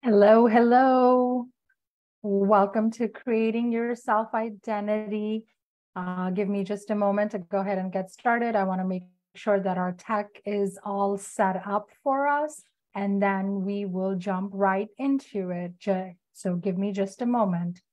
Hello, hello. Welcome to Creating Your Self-Identity. Give me just a moment to go ahead and get started. I want to make sure that our tech is all set up for us, and then we will jump right into it. So give me just a moment.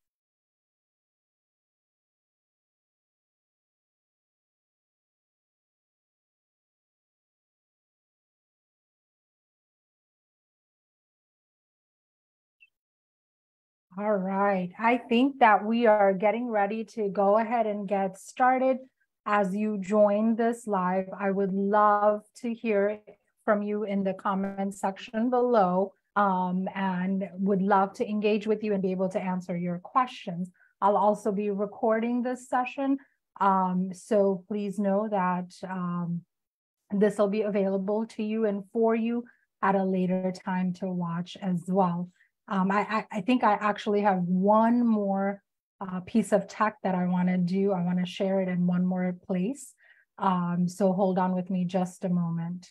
All right. I think that we are getting ready to go ahead and get started. As you join this live, I would love to hear from you in the comment section below, and would love to engage with you and be able to answer your questions. I'll also be recording this session, so please know that this will be available to you and for you at a later time to watch as well. I think I actually have one more piece of tech that I want to do. I want to share it in one more place. So hold on with me just a moment.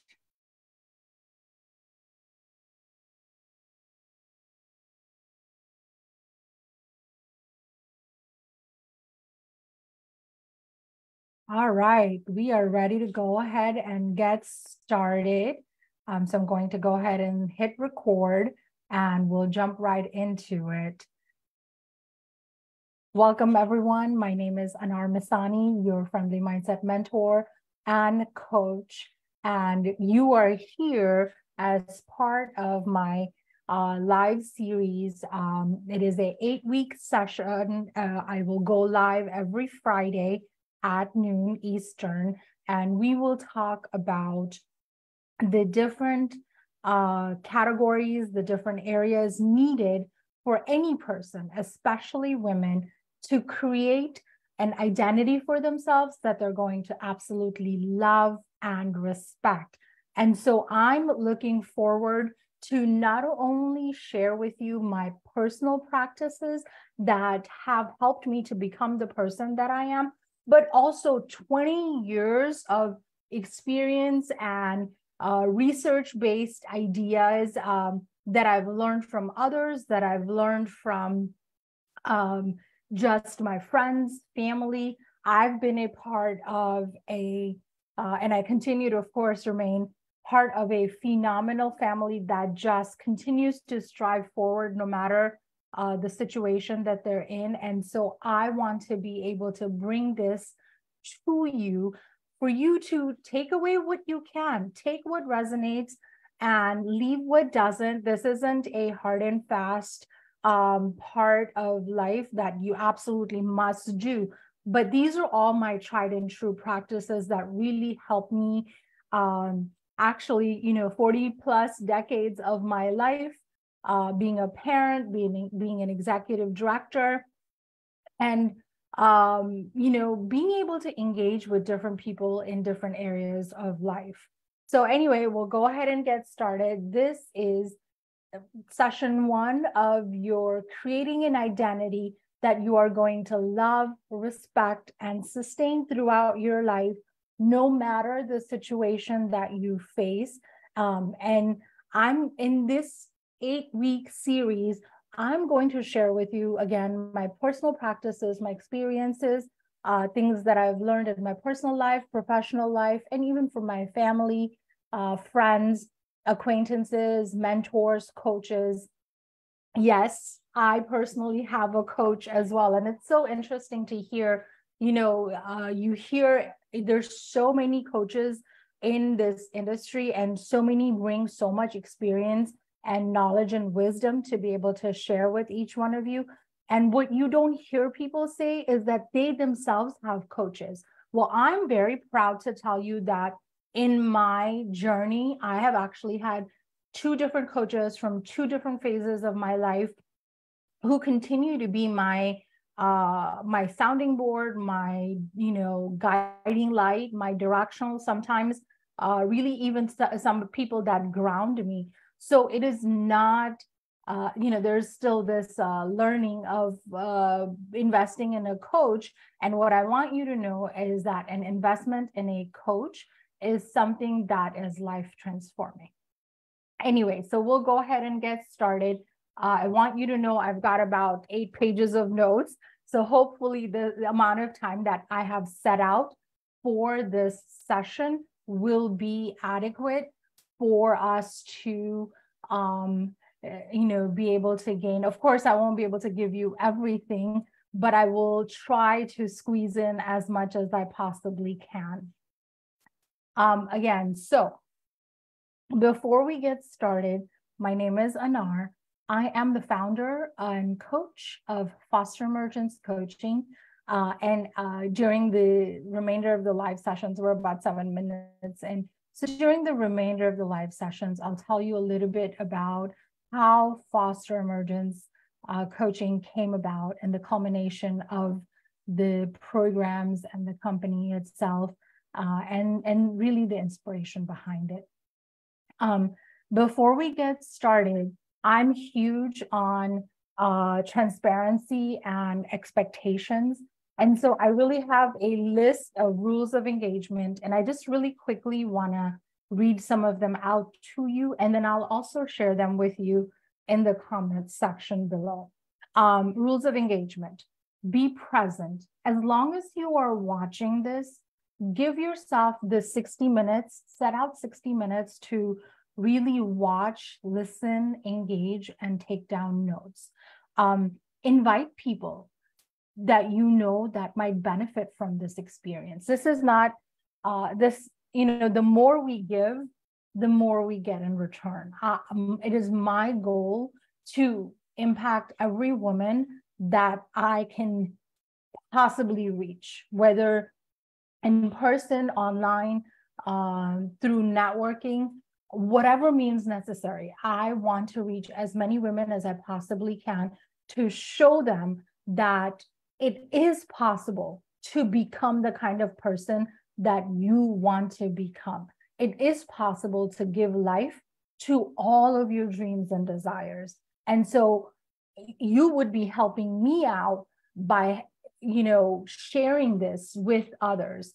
All right, we are ready to go ahead and get started. So I'm going to go ahead and hit record and we'll jump right into it. Welcome, everyone. My name is Anar Misani, your friendly mindset mentor and coach. And you are here as part of my live series. It is an 8-week session. I will go live every Friday at noon Eastern, and we will talk about the different categories, the different areas needed for any person, especially women, to create an identity for themselves that they're going to absolutely love and respect. And so I'm looking forward to not only share with you my personal practices that have helped me to become the person that I am, but also 20 years of experience and research-based ideas that I've learned from others, that I've learned from just my friends, family. I've been a part of and I continue to, of course, remain part of a phenomenal family that just continues to strive forward no matter the situation that they're in. And so I want to be able to bring this to you for you to take away what you can, take what resonates and leave what doesn't. This isn't a hard and fast part of life that you absolutely must do. But these are all my tried and true practices that really help me actually, 40 plus decades of my life, being a parent, being an executive director, and being able to engage with different people in different areas of life. So anyway, we'll go ahead and get started. This is session 1 of your creating an identity that you are going to love, respect, and sustain throughout your life, no matter the situation that you face. And I'm in this 8-week series, I'm going to share with you, again, my personal practices, my experiences, things that I've learned in my personal life, professional life, and even from my family, friends, acquaintances, mentors, coaches. Yes, I personally have a coach as well. And it's so interesting to hear, you hear there's so many coaches in this industry and so many bring so much experience and knowledge and wisdom to be able to share with each one of you. And what you don't hear people say is that they themselves have coaches. Well, I'm very proud to tell you that in my journey, I have actually had 2 different coaches from 2 different phases of my life who continue to be my sounding board, my guiding light, my directional, sometimes really even some people that ground me. So it is not there's still this learning of investing in a coach. And what I want you to know is that an investment in a coach is something that is life transforming. Anyway, so we'll go ahead and get started. I want you to know I've got about 8 pages of notes. So hopefully the amount of time that I have set out for this session will be adequate for us to, be able to gain. Of course, I won't be able to give you everything, but I will try to squeeze in as much as I possibly can. Again, so before we get started, my name is Anar. I am the founder and coach of Foster Emergence Coaching. During the remainder of the live sessions, we're about 7 minutes. And so during the remainder of the live sessions, I'll tell you a little bit about how Foster Emergence Coaching came about and the culmination of the programs and the company itself, and really the inspiration behind it. Before we get started, I'm huge on transparency and expectations. And so I really have a list of rules of engagement, and I just really quickly want to read some of them out to you, and then I'll also share them with you in the comments section below. Rules of engagement: be present. As long as you are watching this, give yourself the 60 minutes, set out 60 minutes to really watch, listen, engage, and take down notes. Invite people that you know that might benefit from this experience. This is not, the more we give, the more we get in return. It is my goal to impact every woman that I can possibly reach, whether in person, online, through networking, whatever means necessary. I want to reach as many women as I possibly can to show them that it is possible to become the kind of person that you want to become. It is possible to give life to all of your dreams and desires. And so you would be helping me out by sharing this with others.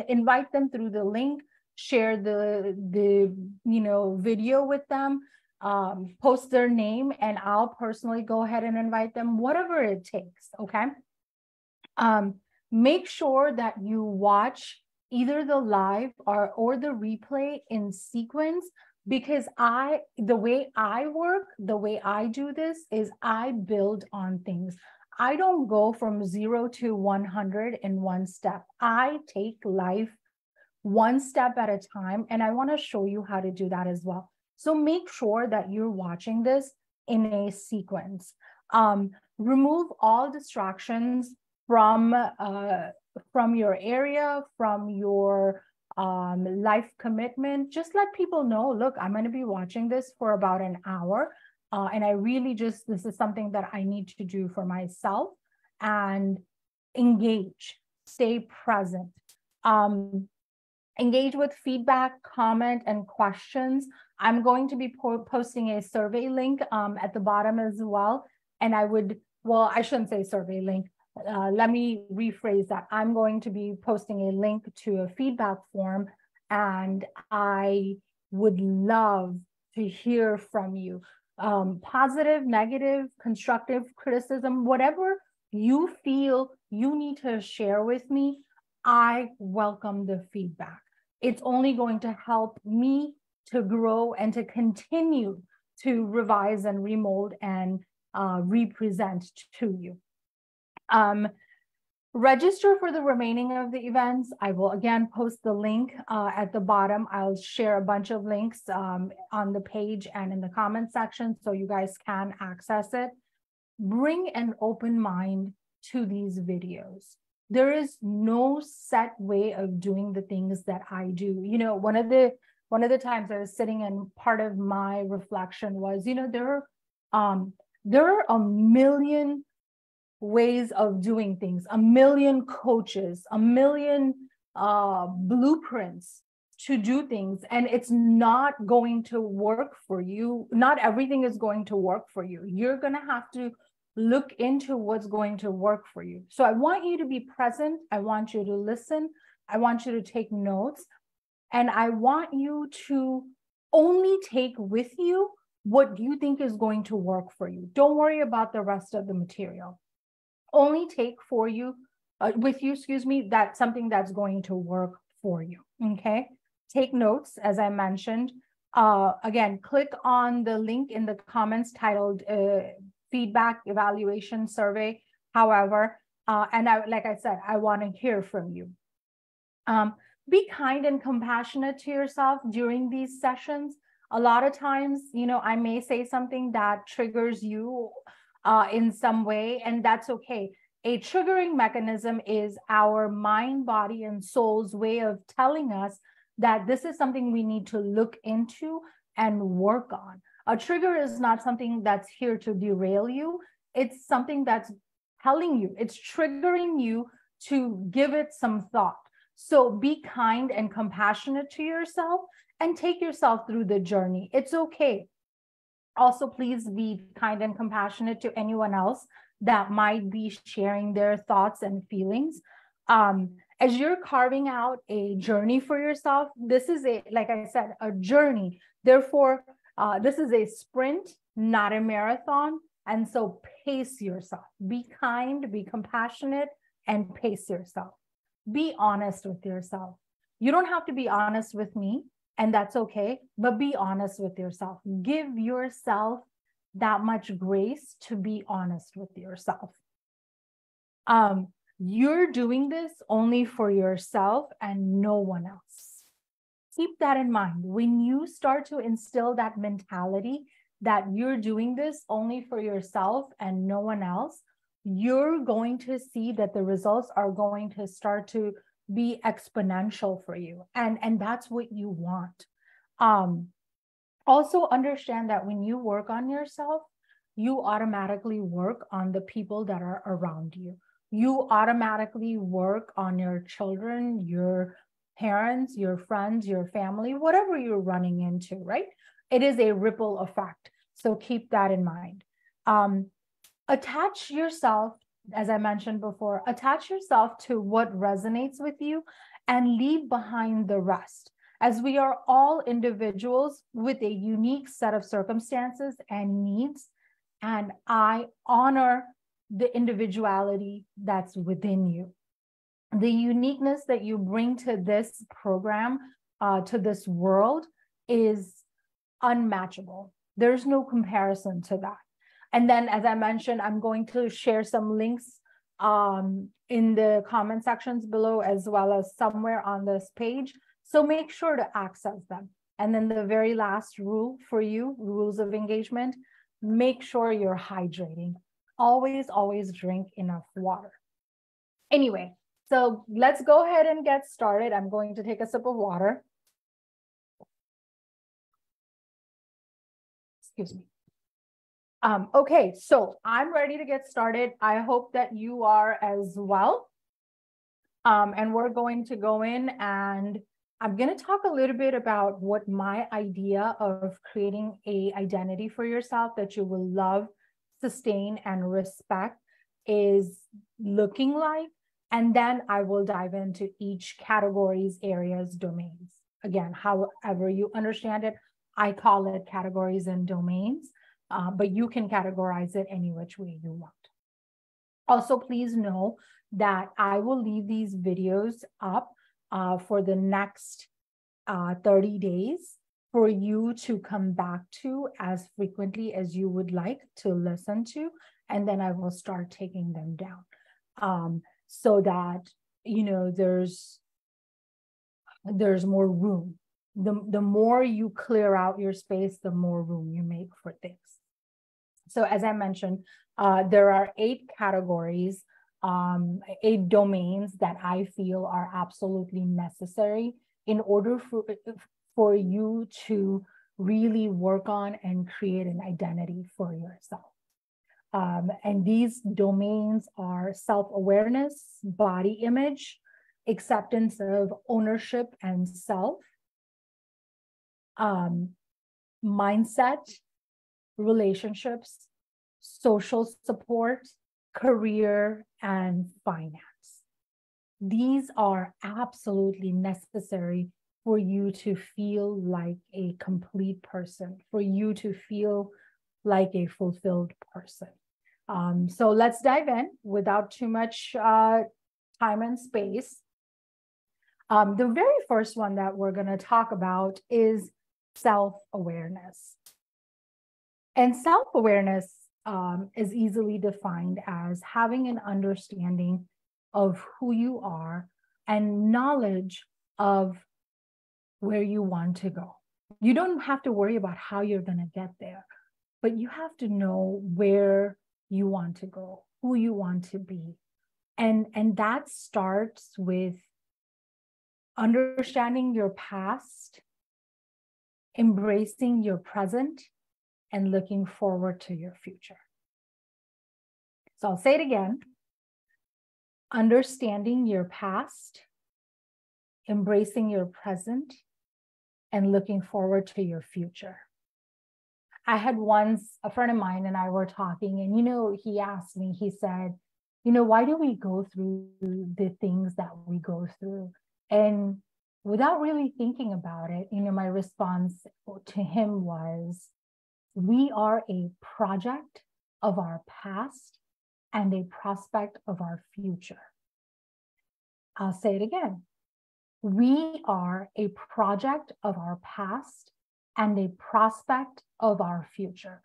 Invite them through the link, share the video with them, post their name, and I'll personally go ahead and invite them, whatever it takes. Okay. Make sure that you watch either the live or the replay in sequence, because the way I work, the way I do this is I build on things. I don't go from 0 to 100 in one step. I take life one step at a time, and I want to show you how to do that as well. So make sure that you're watching this in a sequence. Remove all distractions from your area, from your life commitment. Just let people know, look, I'm going to be watching this for about an hour. And I really this is something that I need to do for myself. And engage, stay present. Engage with feedback, comment, and questions. I'm going to be posting a survey link at the bottom as well. And I shouldn't say survey link. Let me rephrase that. I'm going to be posting a link to a feedback form, and I would love to hear from you. Positive, negative, constructive criticism, whatever you feel you need to share with me, I welcome the feedback. It's only going to help me to grow and to continue to revise and remold and represent to you. Register for the remaining of the events. I will again post the link at the bottom. I'll share a bunch of links on the page and in the comment section so you guys can access it. Bring an open mind to these videos. There is no set way of doing the things that I do. One of the times I was sitting and part of my reflection was, there are a million ways of doing things, a million coaches, a million blueprints to do things, and it's not going to work for you. Not everything is going to work for you. You're going to have to look into what's going to work for you. So I want you to be present. I want you to listen. I want you to take notes, and I want you to only take with you what you think is going to work for you. Don't worry about the rest of the material. Only take with you, that's something that's going to work for you, okay? Take notes, as I mentioned. Again, click on the link in the comments titled Feedback Evaluation Survey. However, and like I said, I want to hear from you. Be kind and compassionate to yourself during these sessions. A lot of times, I may say something that triggers you in some way, and that's okay. A triggering mechanism is our mind, body, and soul's way of telling us that this is something we need to look into and work on. A trigger is not something that's here to derail you. It's something that's telling you, it's triggering you to give it some thought. So be kind and compassionate to yourself and take yourself through the journey. It's okay. Also, please be kind and compassionate to anyone else that might be sharing their thoughts and feelings. As you're carving out a journey for yourself, this is like I said, a journey. Therefore, this is a sprint, not a marathon. And so pace yourself. Be kind, be compassionate, and pace yourself. Be honest with yourself. You don't have to be honest with me, and that's okay, but be honest with yourself. Give yourself that much grace to be honest with yourself. You're doing this only for yourself and no one else. Keep that in mind. When you start to instill that mentality that you're doing this only for yourself and no one else, you're going to see that the results are going to start to be exponential for you. And that's what you want. Also understand that when you work on yourself, you automatically work on the people that are around you. You automatically work on your children, your parents, your friends, your family, whatever you're running into, right? It is a ripple effect. So keep that in mind. Attach yourself, as I mentioned before, attach yourself to what resonates with you and leave behind the rest, as we are all individuals with a unique set of circumstances and needs. And I honor the individuality that's within you. The uniqueness that you bring to this program, to this world, is unmatchable. There's no comparison to that. And then, as I mentioned, I'm going to share some links in the comment sections below, as well as somewhere on this page. So make sure to access them. And then the very last rule for you, rules of engagement, make sure you're hydrating. Always, always drink enough water. Anyway, so let's go ahead and get started. I'm going to take a sip of water. Excuse me. Okay, so I'm ready to get started. I hope that you are as well. And we're going to go in and I'm going to talk a little bit about what my idea of creating an identity for yourself that you will love, sustain, and respect is looking like. And then I will dive into each categories, areas, domains. Again, however you understand it, I call it categories and domains. But you can categorize it any which way you want. Also, please know that I will leave these videos up for the next 30 days for you to come back to as frequently as you would like to listen to, and then I will start taking them down so that, there's more room. The more you clear out your space, the more room you make for things. So as I mentioned, there are 8 categories, 8 domains that I feel are absolutely necessary in order for you to really work on and create an identity for yourself. And these domains are self-awareness, body image, acceptance of ownership and self, mindset, relationships, social support, career, and finance. These are absolutely necessary for you to feel like a complete person, for you to feel like a fulfilled person. So let's dive in without too much time and space. The very first one that we're going to talk about is self-awareness. And self-awareness is easily defined as having an understanding of who you are and knowledge of where you want to go. You don't have to worry about how you're going to get there, but you have to know where you want to go, who you want to be. And that starts with understanding your past, embracing your present, and looking forward to your future. So I'll say it again. Understanding your past, embracing your present, and looking forward to your future. I had once a friend of mine and I were talking, and he asked me, he said, why do we go through the things that we go through? And without really thinking about it, my response to him was, we are a project of our past and a prospect of our future. I'll say it again. We are a project of our past and a prospect of our future.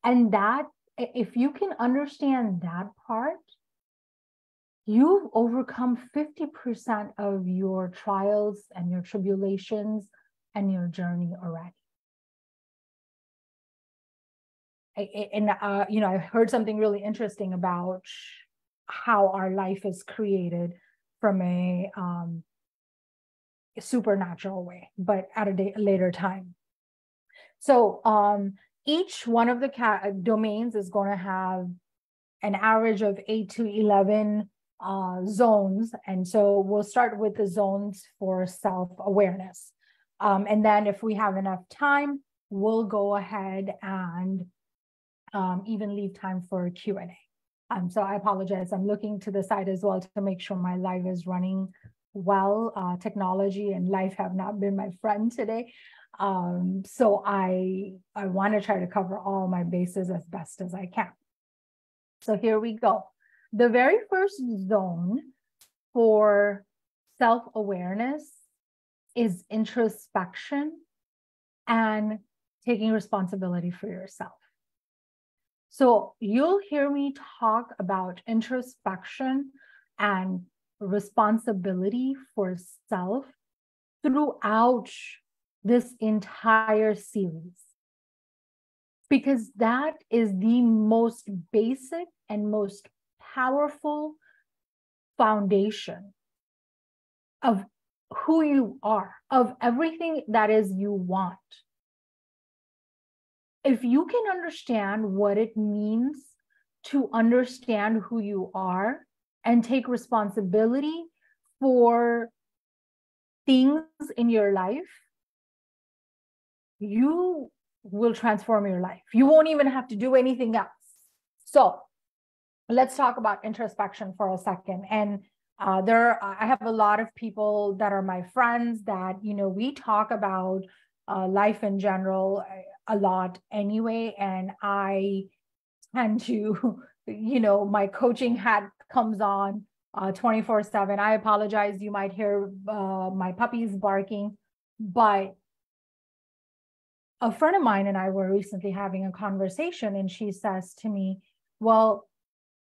And that, if you can understand that part, you've overcome 50% of your trials and your tribulations and your journey already. I heard something really interesting about how our life is created from a supernatural way, but at a later time. So each one of the domains is going to have an average of 8 to 11 zones. And so we'll start with the zones for self-awareness. And then if we have enough time, we'll go ahead and even leave time for a Q&A. So I apologize. I'm looking to the side as well to make sure my live is running well. Technology and life have not been my friend today. So I want to try to cover all my bases as best as I can. So here we go. The very first zone for self-awareness is introspection and taking responsibility for yourself. So you'll hear me talk about introspection and responsibility for self throughout this entire series, because that is the most basic and most powerful foundation of who you are, of everything that is you want. If you can understand what it means to understand who you are and take responsibility for things in your life, you will transform your life. You won't even have to do anything else. So let's talk about introspection for a second. And I have a lot of people that are my friends that, we talk about life in general a lot anyway. And I tend to, my coaching hat comes on 24/7. I apologize. You might hear my puppies barking, but a friend of mine and I were recently having a conversation, and she says to me, well,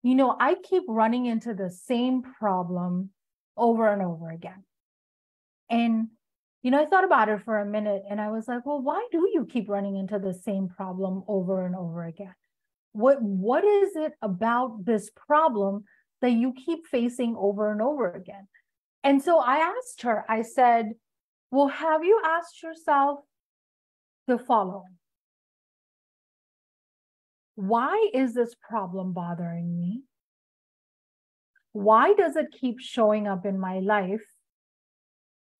I keep running into the same problem over and over again. And, I thought about it for a minute and I was like, well, why do you keep running into the same problem over and over again? What is it about this problem that you keep facing over and over again? And so I asked her, I said, well, have you asked yourself the following? Why is this problem bothering me? Why does it keep showing up in my life?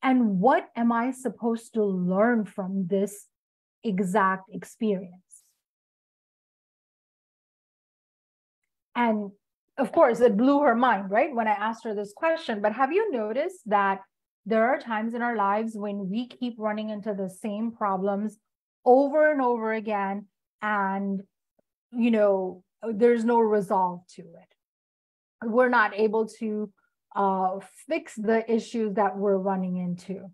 And what am I supposed to learn from this exact experience? And of course, it blew her mind, right? When I asked her this question, but have you noticed that There are times in our lives when we keep running into the same problems over and over again, and, there's no resolve to it. We're not able to fix the issues that we're running into,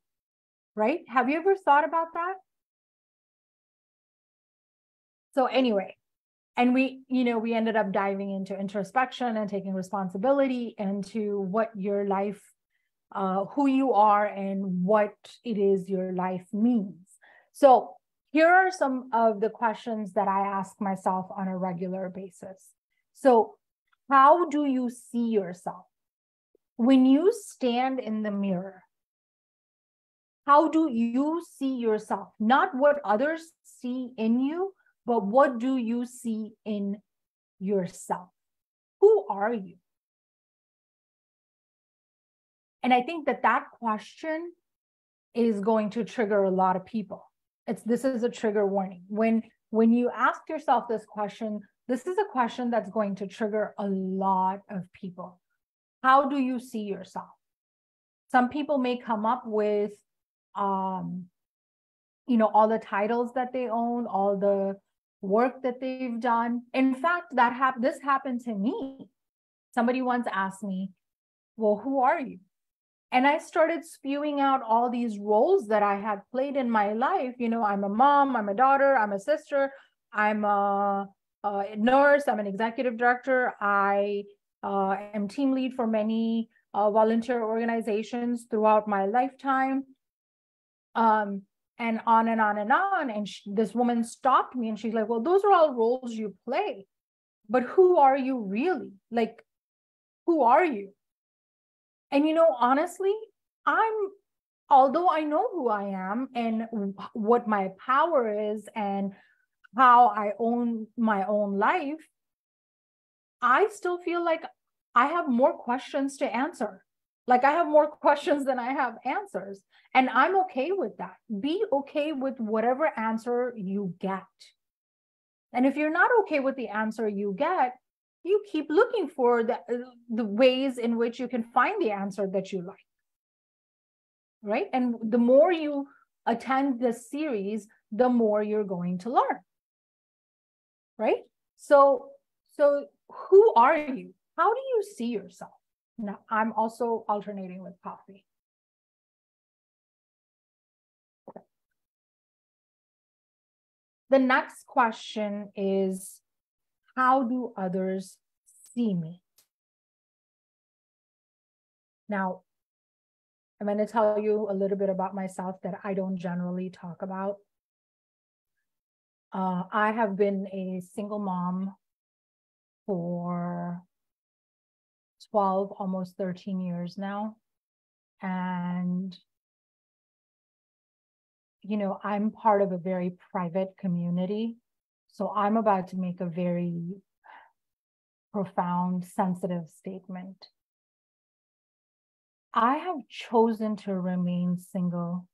right? Have you ever thought about that? So anyway, and we ended up diving into introspection and taking responsibility into what your life, who you are and what it is your life means. So here are some of the questions that I ask myself on a regular basis. So how do you see yourself? When you stand in the mirror, how do you see yourself? Not what others see in you, but what do you see in yourself? Who are you? And I think that question is going to trigger a lot of people. This is a trigger warning. When you ask yourself this question, this is a question that's going to trigger a lot of people. How do you see yourself? Some people may come up with, all the titles that they own, all the work that they've done. In fact, this happened to me. Somebody once asked me, well, who are you? And I started spewing out all these roles that I had played in my life. I'm a mom, I'm a daughter, I'm a sister, I'm a nurse, I'm an executive director, I am team lead for many volunteer organizations throughout my lifetime. And on and on and on. And this woman stopped me and she's like, well, those are all roles you play, but who are you really? Like, who are you? And, honestly, although I know who I am and what my power is and how I own my own life, I still feel like I have more questions to answer. Like I have more questions than I have answers. And I'm okay with that. Be okay with whatever answer you get. And if you're not okay with the answer you get, you keep looking for the ways in which you can find the answer that you like. Right? And the more you attend this series, the more you're going to learn. Right? So who are you? How do you see yourself? Now, I'm also alternating with coffee. The next question is, how do others see me? Now, I'm going to tell you a little bit about myself that I don't generally talk about. I have been a single mom for 12, almost 13 years now. And, I'm part of a very private community. So I'm about to make a very profound, sensitive statement. I have chosen to remain single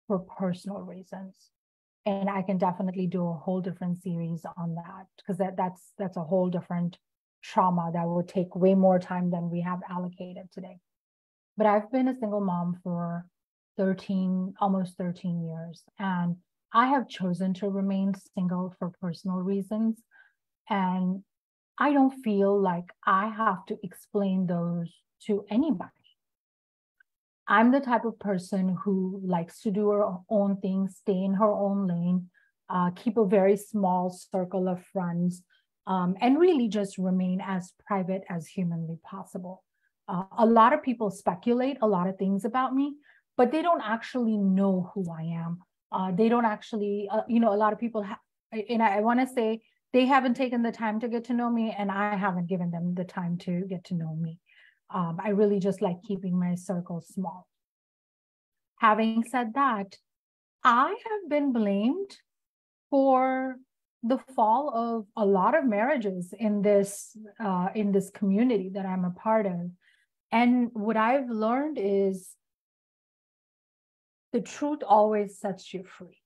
for personal reasons. And I can definitely do a whole different series on that, because that's a whole different trauma that would take way more time than we have allocated today. But I've been a single mom for almost 13 years. And I have chosen to remain single for personal reasons. And I don't feel like I have to explain those to anybody. I'm the type of person who likes to do her own thing, stay in her own lane, keep a very small circle of friends, and really just remain as private as humanly possible. A lot of people speculate a lot of things about me, but they don't actually know who I am. They don't actually, a lot of people, and I want to say, they haven't taken the time to get to know me, and I haven't given them the time to get to know me. I really just like keeping my circle small. Having said that, I have been blamed for the fall of a lot of marriages in this community that I'm a part of. And what I've learned is the truth always sets you free.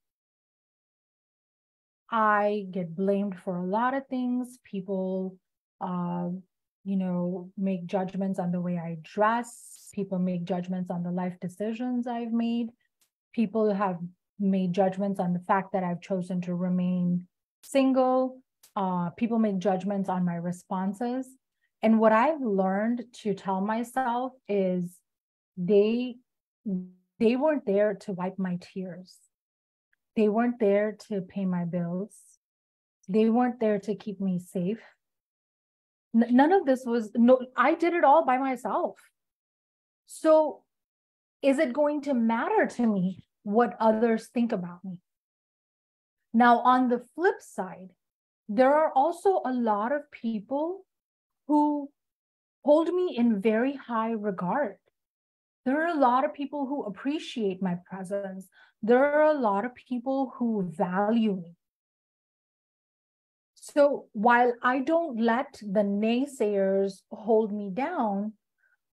I get blamed for a lot of things. People, make judgments on the way I dress, People make judgments on the life decisions I've made. People have made judgments on the fact that I've chosen to remain single. People make judgments on my responses. And what I've learned to tell myself is they weren't there to wipe my tears. They weren't there to pay my bills. They weren't there to keep me safe. None of this was, I did it all by myself. So is it going to matter to me what others think about me? Now, on the flip side, there are also a lot of people who hold me in very high regard. There are a lot of people who appreciate my presence. There are a lot of people who value me. So while I don't let the naysayers hold me down,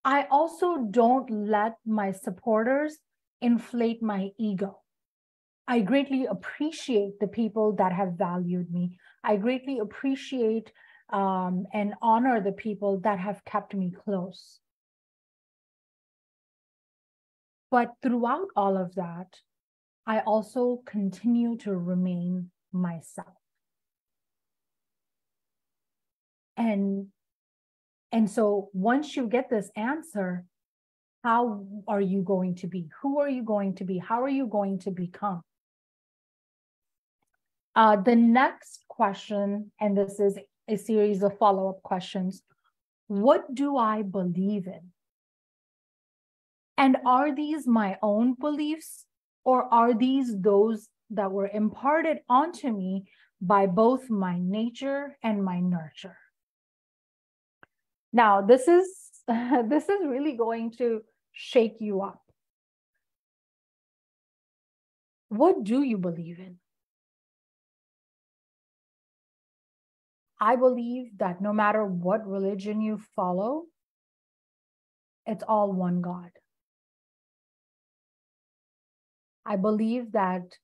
I also don't let my supporters inflate my ego. I greatly appreciate the people that have valued me. I greatly appreciate and honor the people that have kept me close. But throughout all of that, I also continue to remain myself. And so once you get this answer, how are you going to be? Who are you going to be? How are you going to become? The next question, and this is a series of follow-up questions. What do I believe in? And are these my own beliefs, or are these those that were imparted onto me by both my nature and my nurture? Now, this is really going to shake you up. What do you believe in? I believe that no matter what religion you follow, it's all one God. I believe that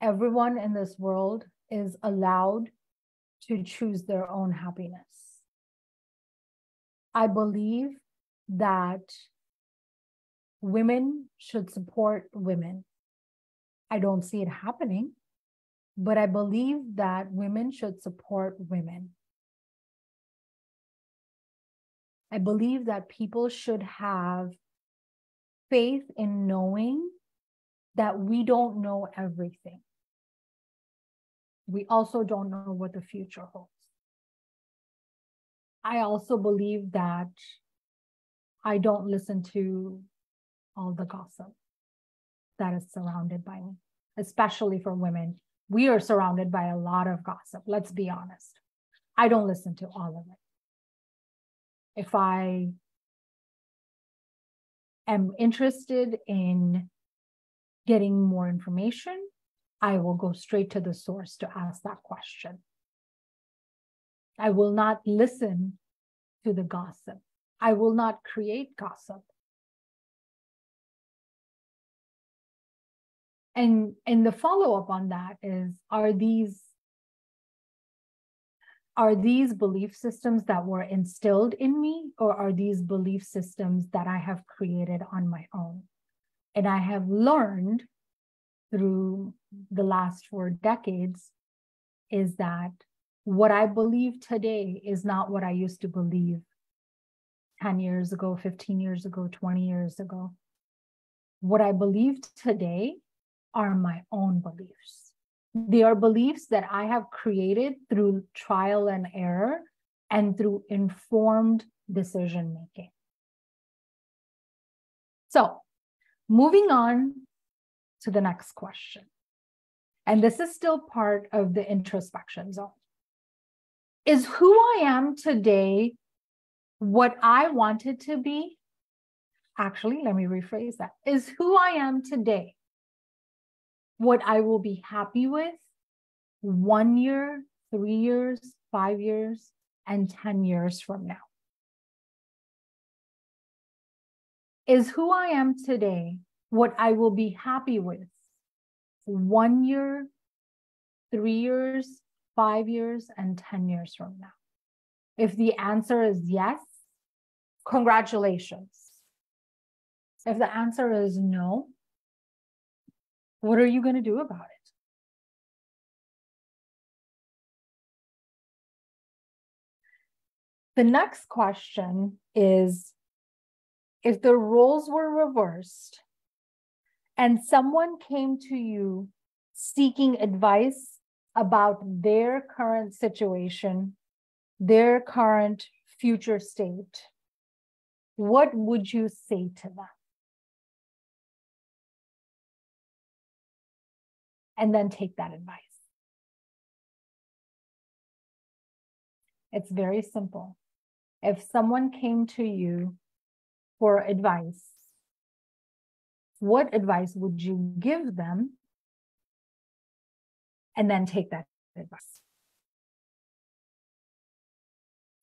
everyone in this world is allowed to choose their own happiness. I believe that women should support women. I don't see it happening, but I believe that women should support women. I believe that people should have faith in knowing that we don't know everything. We also don't know what the future holds. I also believe that I don't listen to all the gossip that is surrounded by me, especially for women. We are surrounded by a lot of gossip, let's be honest. I don't listen to all of it. If I am interested in getting more information, I will go straight to the source to ask that question. I will not listen to the gossip. I will not create gossip. And the follow-up on that is, are these belief systems that were instilled in me, or are these belief systems that I have created on my own? And I have learned through the last 4 decades is that what I believe today is not what I used to believe 10 years ago, 15 years ago, 20 years ago. What I believe today are my own beliefs. They are beliefs that I have created through trial and error and through informed decision making. So, moving on to the next question. And this is still part of the introspection zone. Is who I am today what I wanted to be? Actually, let me rephrase that. Is who I am today what I will be happy with 1 year, 3 years, 5 years, and 10 years from now? Is who I am today what I will be happy with 1 year, 3 years, 5 years, and 10 years from now? If the answer is yes, congratulations. If the answer is no, what are you going to do about it? The next question is, if the roles were reversed and someone came to you seeking advice about their current situation, their current future state, what would you say to them? And then take that advice. It's very simple. If someone came to you for advice, what advice would you give them? And then take that advice.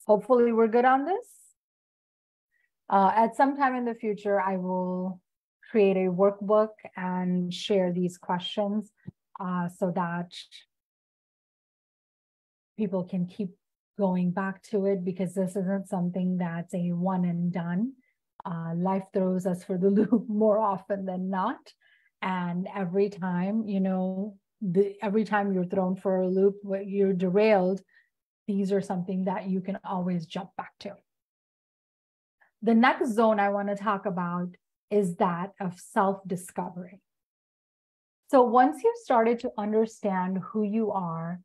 Hopefully we're good on this. At some time in the future, I will create a workbook and share these questions so that people can keep going back to it, because this isn't something that's a one and done. Life throws us for the loop more often than not. And every time, every time you're thrown for a loop, you're derailed, these are something that you can always jump back to. The next zone I want to talk about is that of self-discovery. So once you've started to understand who you are,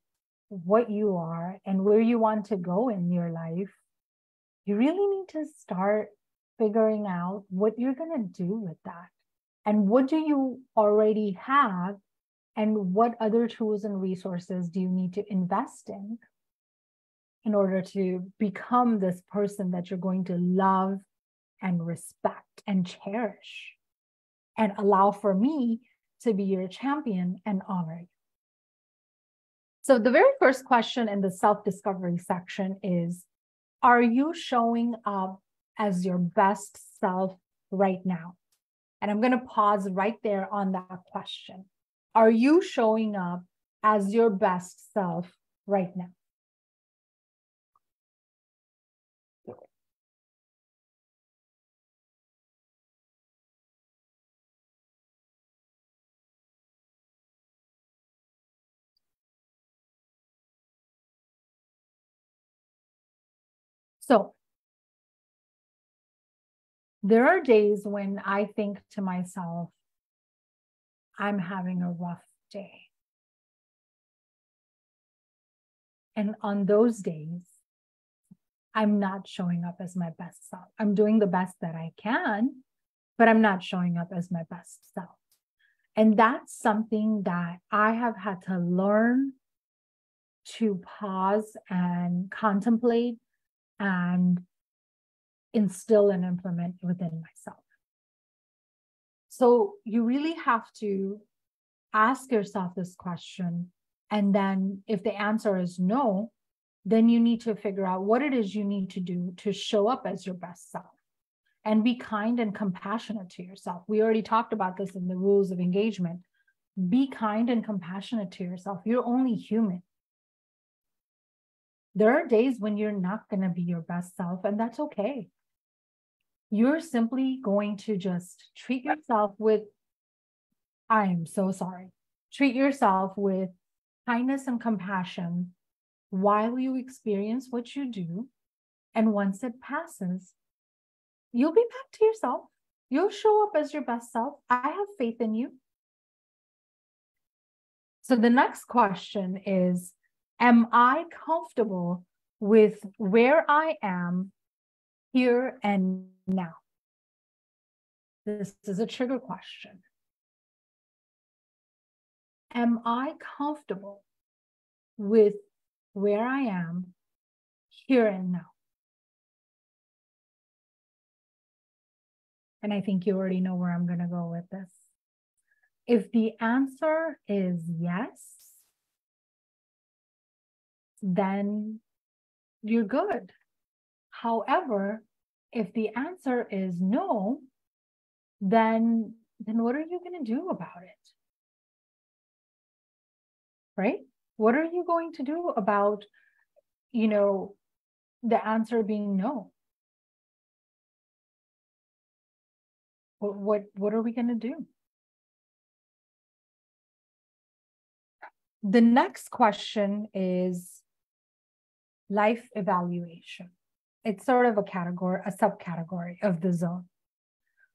what you are, and where you want to go in your life, you really need to start figuring out what you're going to do with that. And what do you already have? And what other tools and resources do you need to invest in order to become this person that you're going to love and respect and cherish, and allow for me to be your champion and honor you? So the very first question in the self-discovery section is, are you showing up as your best self right now? And I'm going to pause right there on that question. Are you showing up as your best self right now? So there are days when I think to myself, I'm having a rough day. And on those days, I'm not showing up as my best self. I'm doing the best that I can, but I'm not showing up as my best self. And that's something that I have had to learn to pause and contemplate and instill and implement within myself. So you really have to ask yourself this question. And then if the answer is no, then you need to figure out what it is you need to do to show up as your best self and be kind and compassionate to yourself. We already talked about this in the rules of engagement. Be kind and compassionate to yourself. You're only human. There are days when you're not going to be your best self, and that's okay. You're simply going to just treat yourself with, I am so sorry. Treat yourself with kindness and compassion while you experience what you do. And once it passes, you'll be back to yourself. You'll show up as your best self. I have faith in you. So the next question is, am I comfortable with where I am here and now? This is a trigger question. Am I comfortable with where I am here and now? And I think you already know where I'm going to go with this. If the answer is yes, then you're good. However, if the answer is no, then what are you going to do about it? Right? What are you going to do about, the answer being no? What are we going to do? The next question is life evaluation. It's sort of a category, a subcategory of the zone.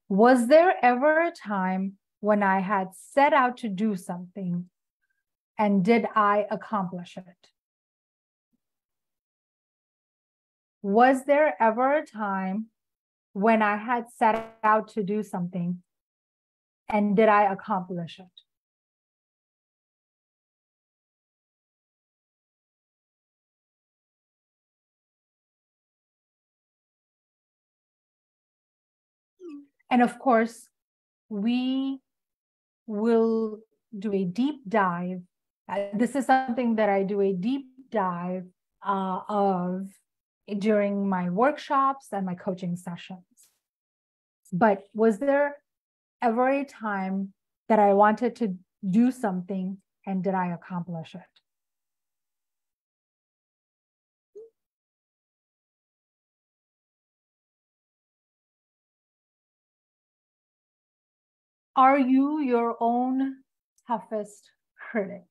Was there ever a time when I had set out to do something and did I accomplish it? Was there ever a time when I had set out to do something and did I accomplish it? And of course, we will do a deep dive. This is something that I do a deep dive of during my workshops and my coaching sessions. But was there ever a time that I wanted to do something and did I accomplish it? Are you your own toughest critic?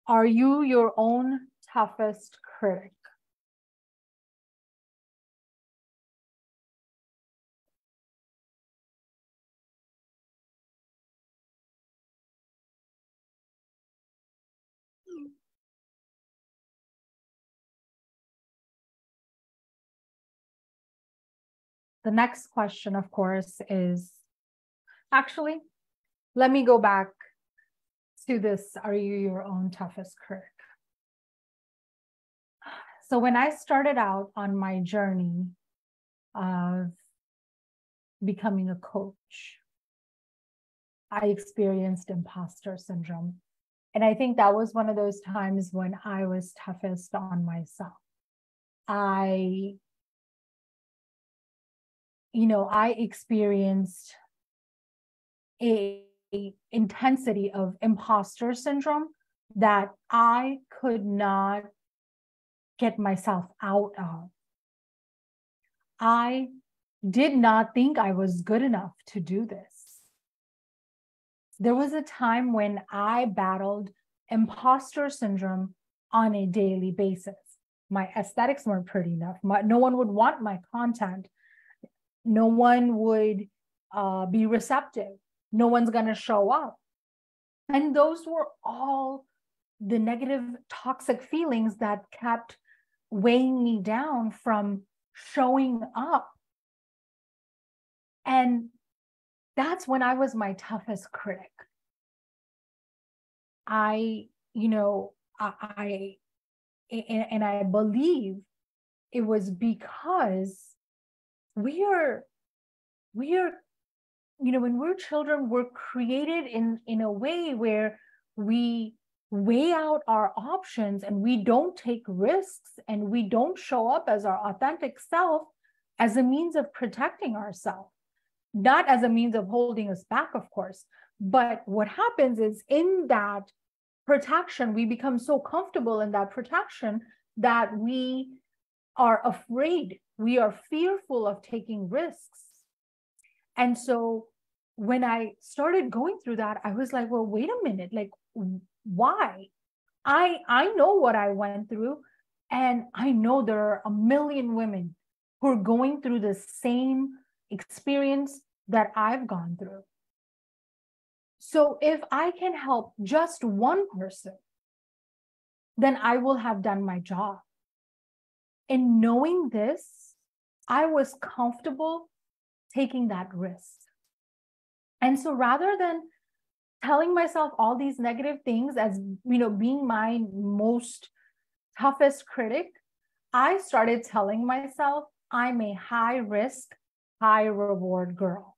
Are you your own toughest critic? The next question, of course, is actually, let me go back to this. Are you your own toughest critic? So when I started out on my journey of becoming a coach, I experienced imposter syndrome. And I think that was one of those times when I was toughest on myself. I experienced a intensity of imposter syndrome that I could not get myself out of. I did not think I was good enough to do this. There was a time when I battled imposter syndrome on a daily basis. My aesthetics weren't pretty enough. No one would want my content. No one would be receptive. No one's going to show up. And those were all the negative, toxic feelings that kept weighing me down from showing up. And that's when I was my toughest critic. I believe it was because we are, when we're children, we're created in a way where we weigh out our options and we don't take risks and we don't show up as our authentic self as a means of protecting ourselves, not as a means of holding us back, of course. But what happens is in that protection, we become so comfortable in that protection that we are afraid, we are fearful of taking risks. And so when I started going through that, I was like, well, wait a minute, like, why? I know what I went through, and I know there are a million women who are going through the same experience that I've gone through. So if I can help just one person, then I will have done my job. In knowing this, I was comfortable taking that risk. And so rather than telling myself all these negative things as, being my most toughest critic, I started telling myself I'm a high risk, high reward girl.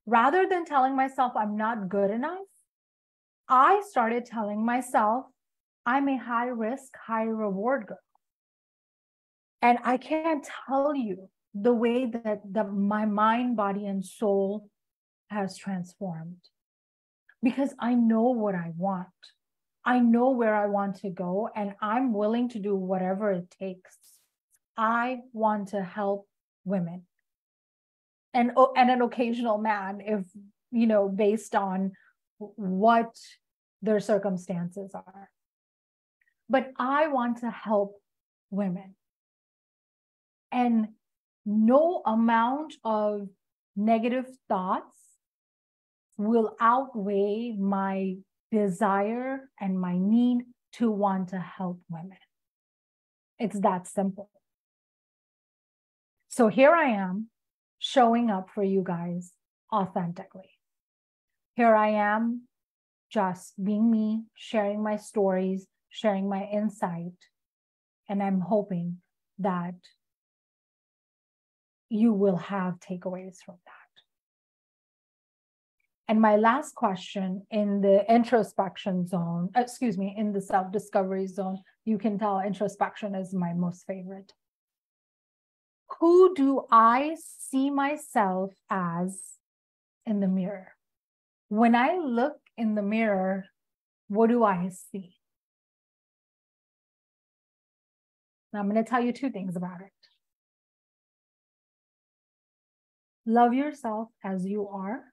Rather than telling myself I'm not good enough, I started telling myself I'm a high risk, high reward girl. And I can't tell you the way that my mind, body, and soul has transformed, because I know what I want. I know where I want to go, and I'm willing to do whatever it takes. I want to help women and an occasional man, if, based on what their circumstances are. But I want to help women. And no amount of negative thoughts will outweigh my desire and my need to want to help women. It's that simple. So here I am showing up for you guys authentically. Here I am just being me, sharing my stories, sharing my insight. And I'm hoping that you will have takeaways from that. And my last question in the introspection zone, in the self-discovery zone, you can tell introspection is my most favorite. Who do I see myself as in the mirror? When I look in the mirror, what do I see? Now I'm going to tell you two things about it. Love yourself as you are,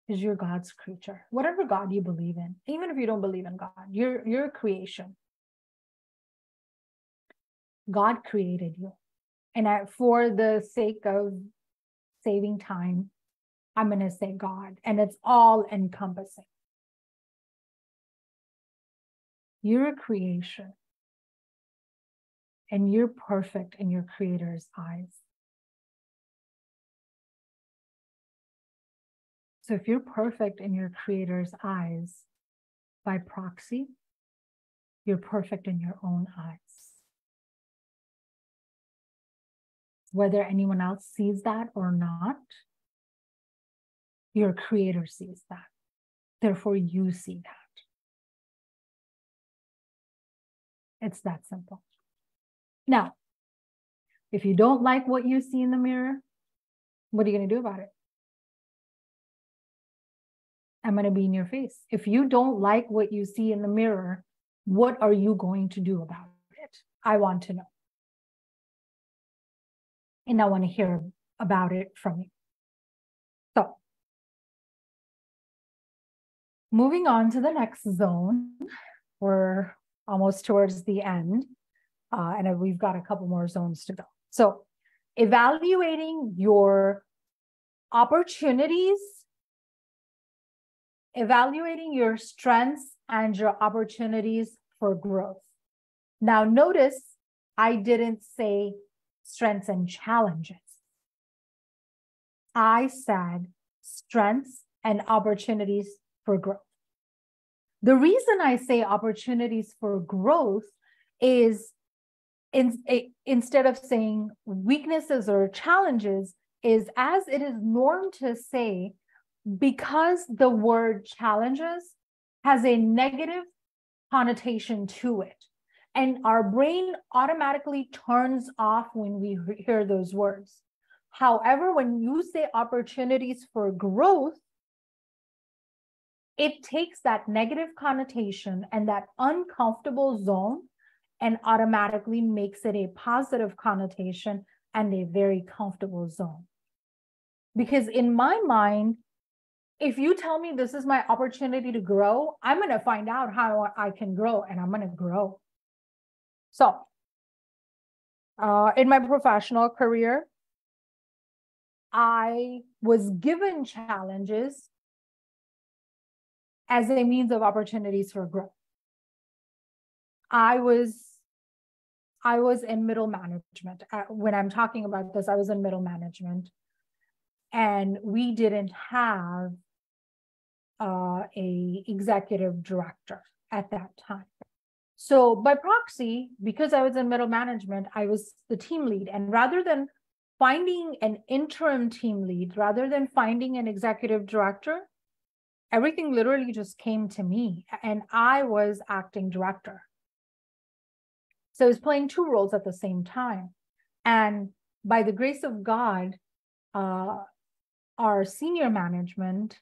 because you're God's creature. Whatever God you believe in, even if you don't believe in God, you're a creation. God created you. And for the sake of saving time, I'm going to say God, and it's all encompassing. You're a creation, and you're perfect in your Creator's eyes. So if you're perfect in your Creator's eyes, by proxy, you're perfect in your own eyes. Whether anyone else sees that or not, your Creator sees that. Therefore, you see that. It's that simple. Now, if you don't like what you see in the mirror, what are you going to do about it? I'm going to be in your face. If you don't like what you see in the mirror, what are you going to do about it? I want to know. And I want to hear about it from you. So, moving on to the next zone, we're almost towards the end, and we've got a couple more zones to go. So, evaluating your opportunities, evaluating your strengths and your opportunities for growth. Now, notice I didn't say strengths and challenges. I said strengths and opportunities for growth. The reason I say opportunities for growth is instead of saying weaknesses or challenges, is as it is norm to say, because the word challenges has a negative connotation to it. And our brain automatically turns off when we hear those words. However, when you say opportunities for growth, it takes that negative connotation and that uncomfortable zone and automatically makes it a positive connotation and a very comfortable zone. Because in my mind, if you tell me this is my opportunity to grow, I'm going to find out how I can grow, and I'm going to grow. So, in my professional career, I was given challenges as a means of opportunities for growth. I was in middle management. When I'm talking about this, I was in middle management, and we didn't have a executive director at that time. So by proxy, because I was in middle management, I was the team lead. And rather than finding an interim team lead, rather than finding an executive director, everything literally just came to me, and I was acting director. So I was playing two roles at the same time. And by the grace of God, our senior management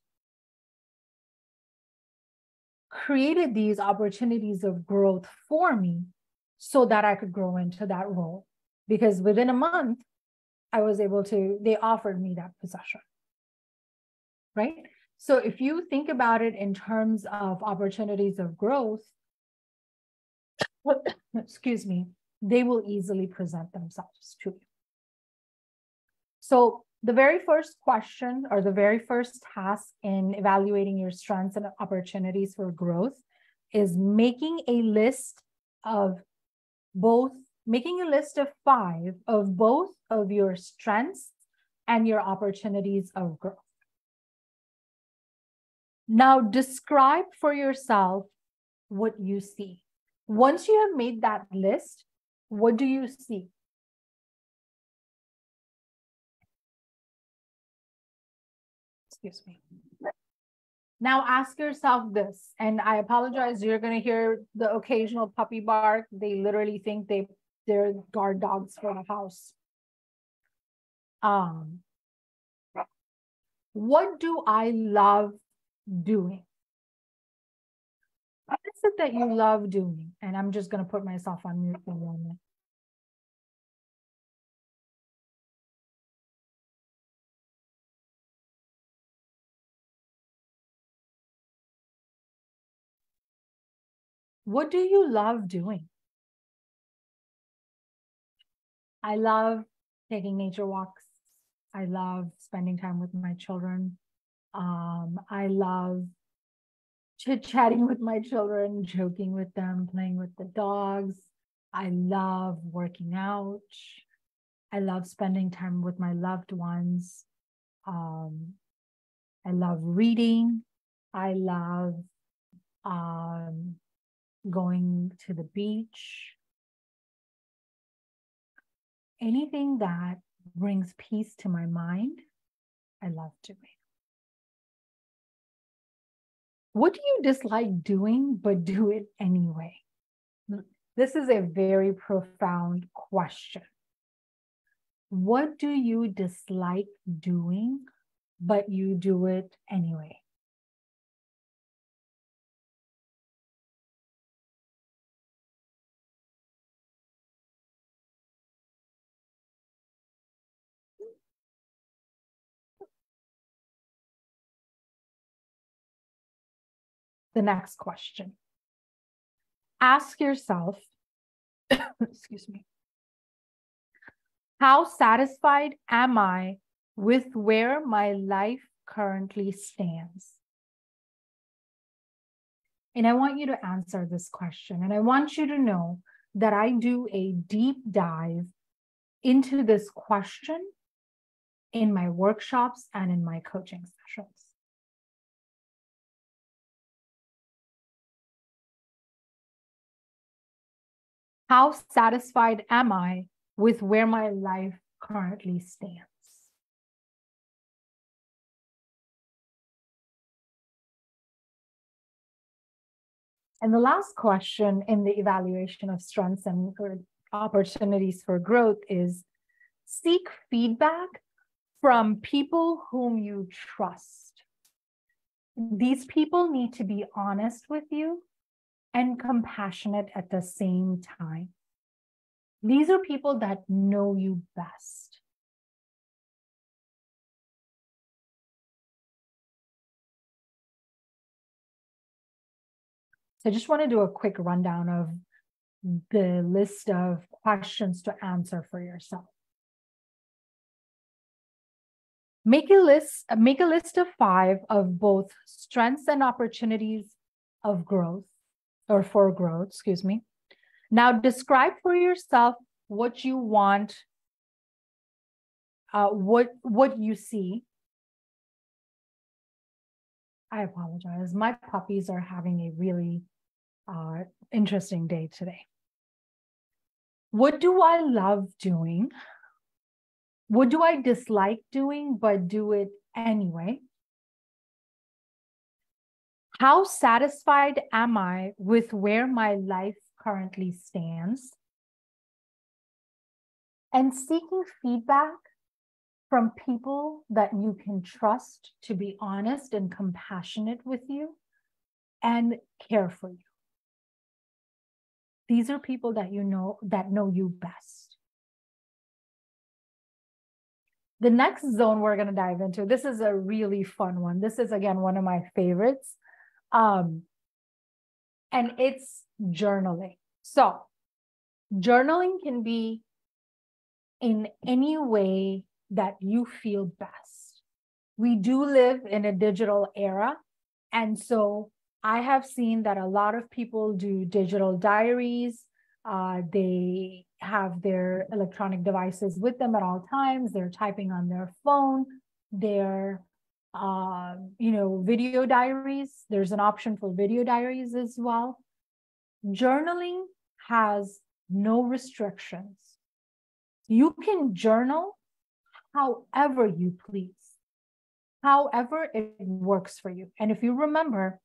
created these opportunities of growth for me so that I could grow into that role. Because within a month, I was able to, they offered me that position, right? So if you think about it in terms of opportunities of growth, excuse me, they will easily present themselves to you. So the very first question or the very first task in evaluating your strengths and opportunities for growth is making a list of 5 of both of your strengths and your opportunities of growth. Now describe for yourself what you see. Once you have made that list, what do you see? Excuse me. Now ask yourself this, and I apologize, you're going to hear the occasional puppy bark. They literally think they're guard dogs for the house. What do I love doing? What is it that you love doing? And I'm just going to put myself on mute for a moment. What do you love doing? I love taking nature walks. I love spending time with my children. I love chit-chatting with my children, joking with them, playing with the dogs. I love working out. I love spending time with my loved ones. I love reading. I love going to the beach. Anything that brings peace to my mind, I love doing. What do you dislike doing, but do it anyway? This is a very profound question. What do you dislike doing, but you do it anyway? The next question. Ask yourself, excuse me, how satisfied am I with where my life currently stands? And I want you to answer this question. And I want you to know that I do a deep dive into this question in my workshops and in my coaching sessions. How satisfied am I with where my life currently stands? And the last question in the evaluation of strengths and opportunities for growth is seek feedback from people whom you trust. These people need to be honest with you and compassionate at the same time. These are people that know you best. So I just want to do a quick rundown of the list of questions to answer for yourself. Make a list of 5 of both strengths and opportunities of growth, or for growth, excuse me. Now describe for yourself what you want, what you see. I apologize. My puppies are having a really interesting day today. What do I love doing? What do I dislike doing, but do it anyway? How satisfied am I with where my life currently stands? And seeking feedback from people that you can trust to be honest and compassionate with you and care for you. These are people that you know, that know you best. The next zone we're going to dive into, this is a really fun one. This is, again, one of my favorites. And it's journaling. So journaling can be in any way that you feel best. We do live in a digital era. And so I have seen that a lot of people do digital diaries. They have their electronic devices with them at all times. They're typing on their phone. They're, video diaries. There's an option for video diaries as well. Journaling has no restrictions. You can journal however you please, however it works for you. And if you remember,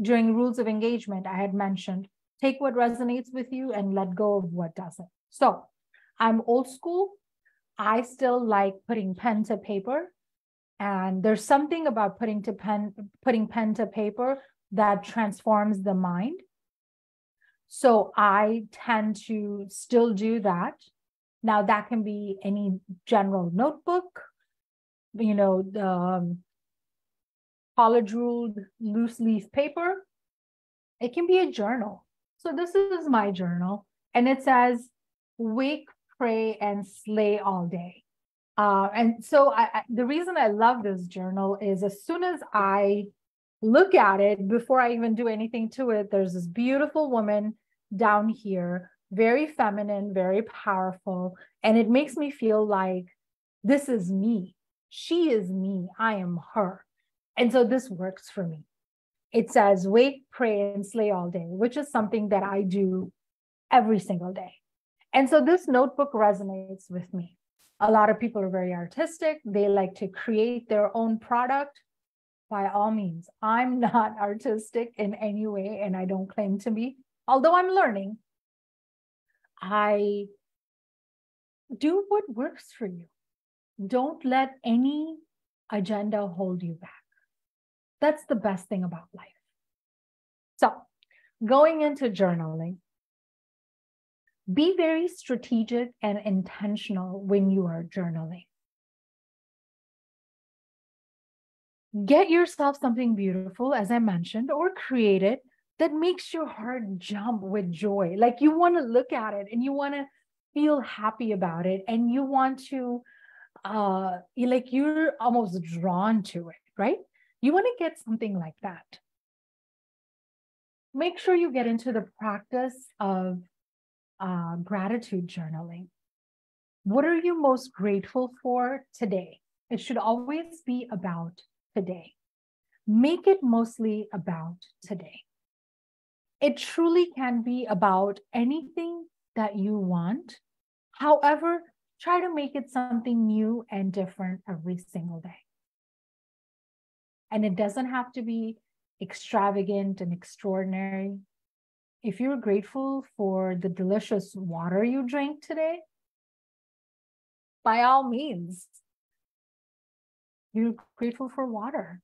during rules of engagement, I had mentioned, take what resonates with you and let go of what doesn't. So I'm old school. I still like putting pen to paper. And there's something about putting pen to paper that transforms the mind. So I tend to still do that. Now that can be any general notebook, college ruled loose leaf paper. It can be a journal. So this is my journal, and it says, wake, pray, and slay all day. And so the reason I love this journal is as soon as I look at it, before I even do anything to it, there's this beautiful woman down here, very feminine, very powerful. And it makes me feel like this is me. She is me. I am her. And so this works for me. It says, wake, pray, and slay all day, which is something that I do every single day. And so this notebook resonates with me. A lot of people are very artistic. They like to create their own product. By all means, I'm not artistic in any way, and I don't claim to be, although I'm learning. I do what works for you. Don't let any agenda hold you back. That's the best thing about life. So, going into journaling, be very strategic and intentional when you are journaling. Get yourself something beautiful, as I mentioned, or create it that makes your heart jump with joy. Like you want to look at it and you want to feel happy about it, and you want to, you're almost drawn to it, right? You want to get something like that. Make sure you get into the practice of gratitude journaling. What are you most grateful for today? It should always be about today. Make it mostly about today. It truly can be about anything that you want. However, try to make it something new and different every single day. And it doesn't have to be extravagant and extraordinary. If you're grateful for the delicious water you drank today, by all means, you're grateful for water.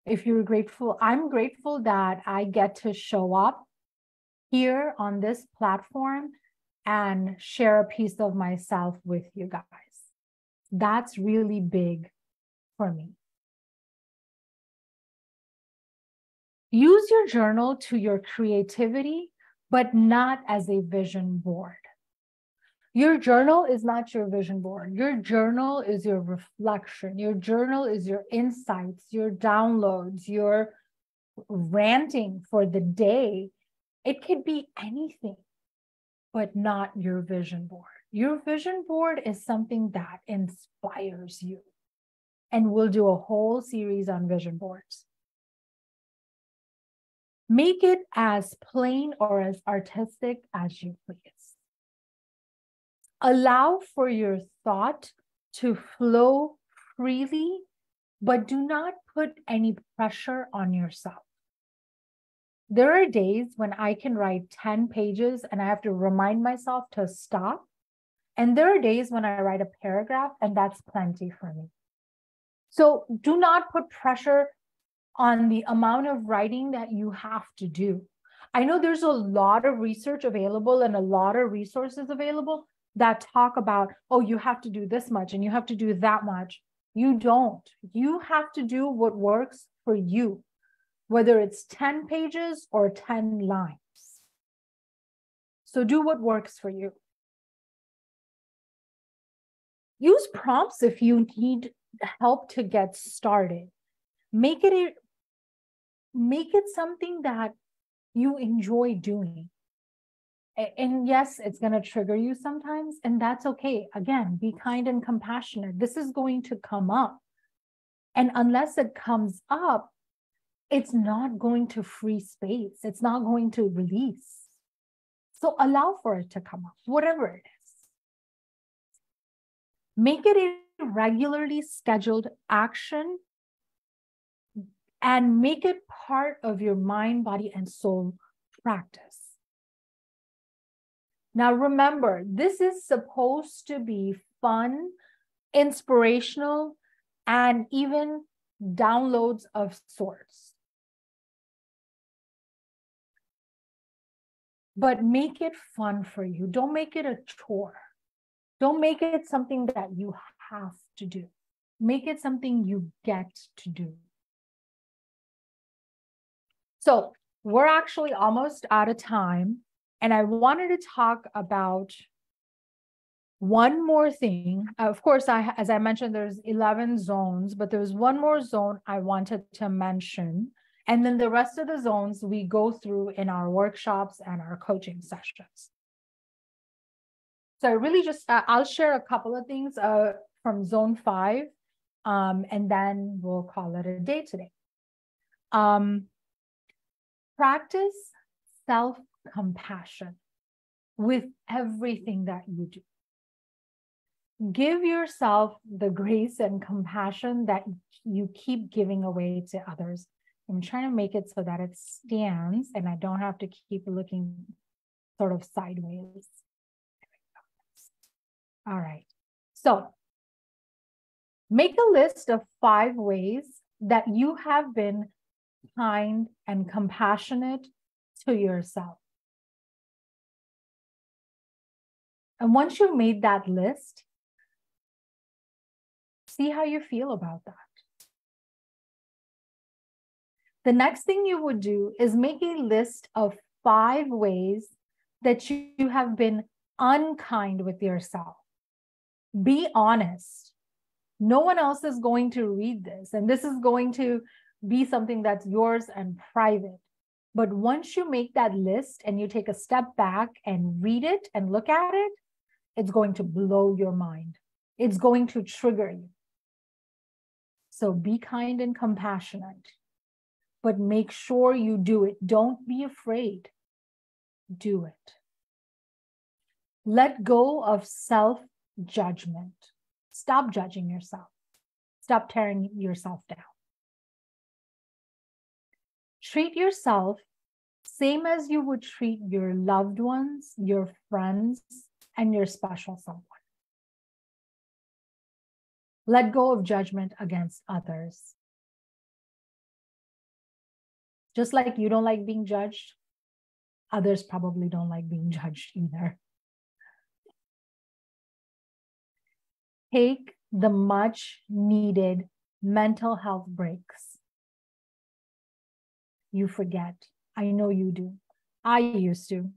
If you're grateful, I'm grateful that I get to show up here on this platform and share a piece of myself with you guys. That's really big for me. Use your journal to your creativity, but not as a vision board. Your journal is not your vision board. Your journal is your reflection. Your journal is your insights, your downloads, your ranting for the day. It could be anything, but not your vision board. Your vision board is something that inspires you. And we'll do a whole series on vision boards. Make it as plain or as artistic as you please. Allow for your thought to flow freely, but do not put any pressure on yourself. There are days when I can write 10 pages and I have to remind myself to stop. And there are days when I write a paragraph and that's plenty for me. So do not put pressure on the amount of writing that you have to do. I know there's a lot of research available and a lot of resources available that talk about, oh, you have to do this much and you have to do that much. You don't. You have to do what works for you, whether it's 10 pages or 10 lines. So do what works for you. Use prompts if you need help to get started. Make it something that you enjoy doing. And yes, it's going to trigger you sometimes, and that's okay. Again, be kind and compassionate. This is going to come up. And unless it comes up, it's not going to free space. It's not going to release. So allow for it to come up, whatever it is. Make it a regularly scheduled action and make it part of your mind, body, and soul practice. Now, remember, this is supposed to be fun, inspirational, and even downloads of sorts. But make it fun for you. Don't make it a chore. Don't make it something that you have to do. Make it something you get to do. So we're actually almost out of time. And I wanted to talk about one more thing. Of course, as I mentioned, there's 11 zones, but there's one more zone I wanted to mention. And then the rest of the zones we go through in our workshops and our coaching sessions. So I really just, I'll share a couple of things from zone 5, and then we'll call it a day today. Practice self-compassion with everything that you do. Give yourself the grace and compassion that you keep giving away to others. I'm trying to make it so that it stands and I don't have to keep looking sort of sideways. All right. So make a list of 5 ways that you have been kind and compassionate to yourself. And once you've made that list, see how you feel about that. The next thing you would do is make a list of 5 ways that you have been unkind with yourself. Be honest. No one else is going to read this, and this is going to be something that's yours and private. But once you make that list and you take a step back and read it and look at it, it's going to blow your mind. It's going to trigger you. So be kind and compassionate, but make sure you do it. Don't be afraid. Do it. Let go of self-judgment. Stop judging yourself. Stop tearing yourself down. Treat yourself same as you would treat your loved ones, your friends, and your special someone. Let go of judgment against others. Just like you don't like being judged, others probably don't like being judged either. Take the much needed mental health breaks. You forget. I know you do. I used to.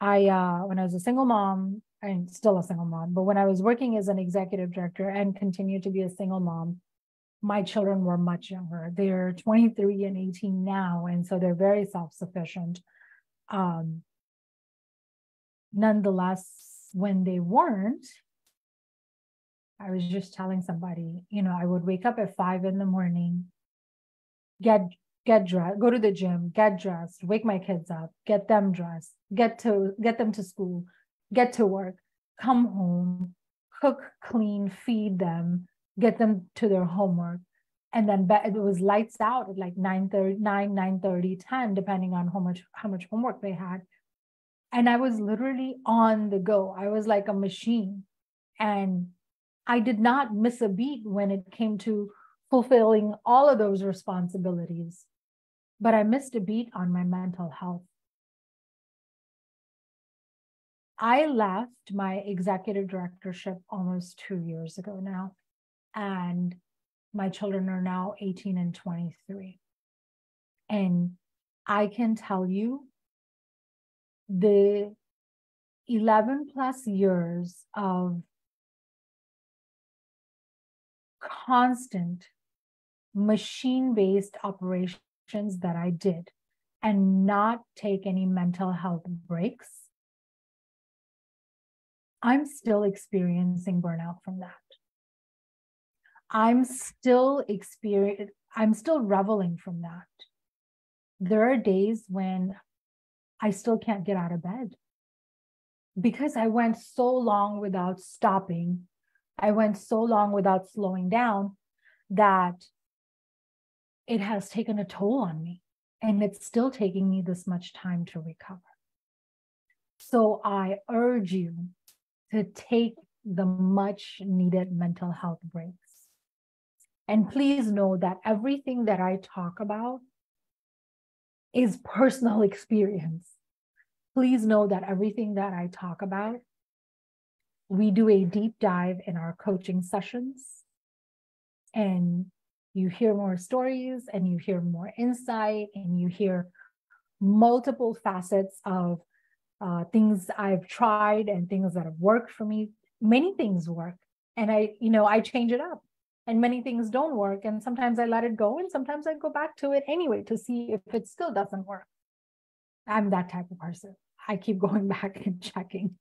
When I was a single mom, and still a single mom, but when I was working as an executive director and continued to be a single mom, my children were much younger. They're 23 and 18 now, and so they're very self-sufficient. Nonetheless, when they weren't, I was just telling somebody, I would wake up at 5 a.m, get dressed, go to the gym, get dressed, wake my kids up, get them dressed, get them to school, get to work, come home, cook, clean, feed them, get them to their homework. And then it was lights out at like 9:30, 10, depending on how much homework they had. And I was literally on the go. I was like a machine. And I did not miss a beat when it came to fulfilling all of those responsibilities, but I missed a beat on my mental health. I left my executive directorship almost 2 years ago now, and my children are now 18 and 23. And I can tell you the 11 plus years of constant machine-based operations that I did and not take any mental health breaks, I'm still experiencing burnout from that. I'm still reveling from that. There are days when I still can't get out of bed because I went so long without stopping. I went so long without slowing down that it has taken a toll on me, and it's still taking me this much time to recover. So I urge you to take the much needed mental health breaks. And please know that everything that I talk about is personal experience. Please know that everything that I talk about, we do a deep dive in our coaching sessions, and you hear more stories, and you hear more insight, and you hear multiple facets of things I've tried and things that have worked for me. Many things work, and I change it up, and many things don't work, and sometimes I let it go, and sometimes I go back to it anyway to see if it still doesn't work. I'm that type of person. I keep going back and checking.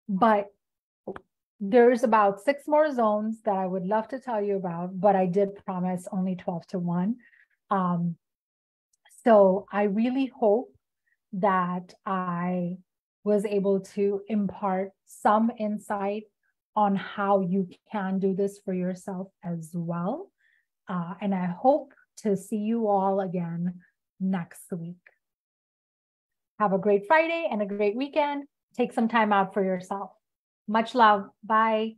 But there's about 6 more zones that I would love to tell you about, but I did promise only 12 to 1. So I really hope that I was able to impart some insight on how you can do this for yourself as well. And I hope to see you all again next week. Have a great Friday and a great weekend. Take some time out for yourself. Much love. Bye.